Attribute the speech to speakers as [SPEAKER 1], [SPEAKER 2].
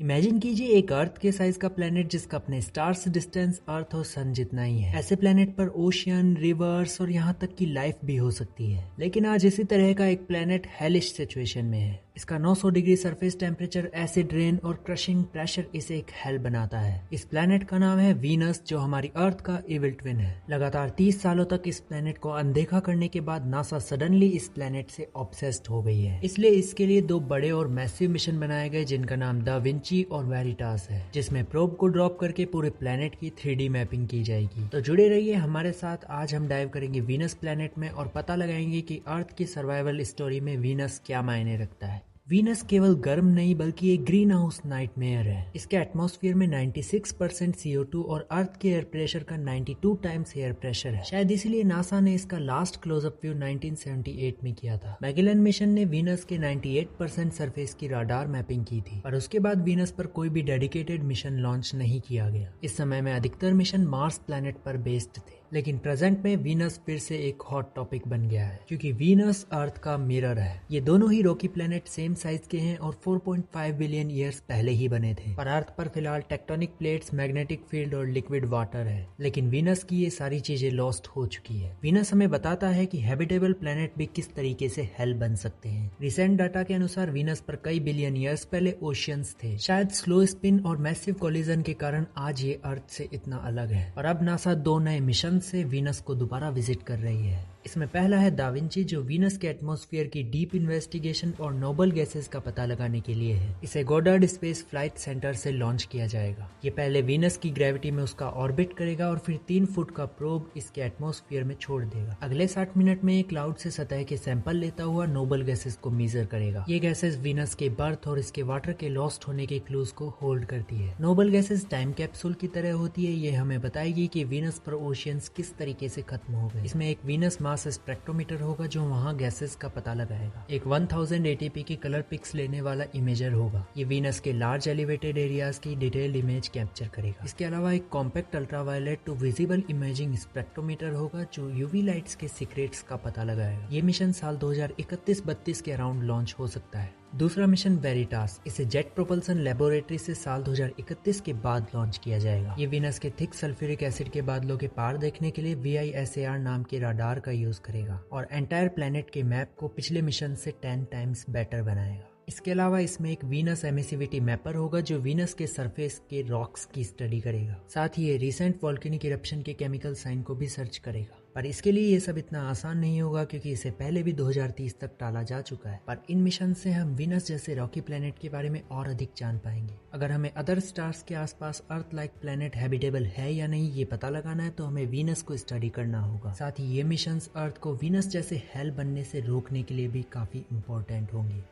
[SPEAKER 1] Imagine कीजिए एक अर्थ के साइज का प्लेनेट जिसका अपने स्टार्स डिस्टेंस अर्थ और सन जितना ही है। ऐसे प्लेनेट पर ओशियन, रिवर्स और यहाँ तक की लाइफ भी हो सकती है। लेकिन आज इसी तरह का एक प्लेनेट हेलिश सिचुएशन में है। इसका 900 degree surface temperature, acid rain और क्रशिंग प्रेशर इसे एक हेल बनाता है। इस प्लेनेट का नाम है वीनस, जो हमारी अर्थ का इविल ट्विन है। लगातार 30 सालों तक इस प्लेनेट को अनदेखा करने के बाद नासा सडनली इस प्लेनेट से ऑब्सेस्ड हो गई है। इसलिए इसके लिए दो बड़े और मैसिव मिशन बनाए गए जिनका नाम दा विंची और वेरिटास है, जिसमें प्रोब को ड्रॉप करके पूरे प्लेनेट की 3D मैपिंग की जाएगी। तो जुड़े रहिए हमारे साथ। आज हम डाइव करेंगे वीनस प्लेनेट में और पता लगाएंगे कि अर्थ की सर्वाइवल स्टोरी में वीनस क्या मायने रखता है। वीनस केवल गर्म नहीं बल्कि एक ग्रीन हाउस नाइटमेयर है। इसके एटमॉस्फेयर में 96% CO2 और अर्थ के एयर प्रेशर का 92 टाइम्स एयर प्रेशर है। शायद इसीलिए नासा ने इसका लास्ट क्लोजअप व्यू 1978 में किया था। मैगेलन मिशन ने वीनस के 98% सरफेस की राडार मैपिंग की थी, पर उसके बाद वीनस पर कोई भी डेडिकेटेड मिशन लॉन्च नहीं किया गया। इस समय में अधिकतर मिशन मार्स प्लैनेट पर बेस्ड थे, लेकिन प्रेजेंट में वीनस फिर से एक हॉट टॉपिक बन गया है, क्योंकि वीनस अर्थ का मिरर है। ये दोनों ही रॉकी प्लैनेट सेम साइज के हैं और 4.5 बिलियन ईयर्स पहले ही बने थे। पर अर्थ पर फिलहाल टेक्टोनिक प्लेट्स, मैग्नेटिक फील्ड और लिक्विड वाटर है, लेकिन वीनस की ये सारी चीजें लॉस्ट हो चुकी है। वीनस हमें बताता है कि हैबिटेबल प्लैनेट भी किस तरीके से हेल बन सकते हैं। रिसेंट डाटा के अनुसार वीनस पर कई बिलियन ईयर्स पहले ओशियंस थे। शायद स्लो स्पिन और मैसिव कोलिजन के कारण आज ये अर्थ से इतना अलग है। और अब नासा दो नए मिशन से वीनस को दोबारा विजिट कर रही है। इसमें पहला है दा विंची, जो वीनस के एटमॉस्फेयर की डीप इन्वेस्टिगेशन और नोबल गैसेस का पता लगाने के लिए है। इसे गोडार्ड स्पेस फ्लाइट सेंटर से लॉन्च किया जाएगा। ये पहले वीनस की ग्रेविटी में उसका ऑर्बिट करेगा और फिर 3 फुट का प्रोब इसके एटमॉस्फेयर में छोड़ देगा। अगले 60 मिनट में ये क्लाउड से सतह के सैंपल लेता हुआ नोबल गैसेस को मेजर करेगा। ये गैसेस वीनस के बर्थ और इसके वाटर के लॉस्ट होने के क्लूज को होल्ड करती है। नोबल गैसेस टाइम कैप्सूल की तरह होती है। ये हमें बताएगी कि वीनस पर ओशियंस किस तरीके से खत्म हो गए। इसमें एक वीनस मास स्पेक्ट्रोमीटर होगा जो वहाँ गैसेस का पता लगाएगा। एक 1000 ATP की कलर पिक्स लेने वाला इमेजर होगा। ये वीनस के लार्ज एलिवेटेड एरियाज की डिटेल्ड इमेज कैप्चर करेगा। इसके अलावा एक compact ultraviolet to visible imaging spectrometer होगा जो यूवी लाइट्स के सीक्रेट्स का पता लगाएगा। ये मिशन साल 2031-32 के अराउंड लॉन्च हो सकता है। दूसरा मिशन वेरिटास, इसे जेट प्रोपल्सन लेबोरेटरी से साल 2031 के बाद लॉन्च किया जाएगा। ये वीनस के थिक सल्फ्यूरिक एसिड के बादलों के पार देखने के लिए VISAR नाम के राडार का यूज करेगा और एंटायर प्लेनेट के मैप को पिछले मिशन से 10 टाइम्स बेटर बनाएगा। इसके अलावा इसमें एक वीनस एमिसिविटी मैपर होगा जो वीनस के सरफेस के रॉक्स की स्टडी करेगा। साथ ही ये रिसेंट वोल्केनिक इरप्शन के केमिकल साइन को भी सर्च करेगा। पर इसके लिए ये सब इतना आसान नहीं होगा, क्योंकि इसे पहले भी 2030 तक टाला जा चुका है। पर इन मिशन से हम वीनस जैसे रॉकी प्लेनेट के बारे में और अधिक जान पाएंगे। अगर हमें अदर स्टार्स के आसपास अर्थ लाइक प्लेनेट हैबिटेबल है या नहीं ये पता लगाना है, तो हमें वीनस को स्टडी करना होगा। साथ ही ये मिशन अर्थ को वीनस जैसे हेल बनने से रोकने के लिए भी काफी इंपॉर्टेंट होंगे।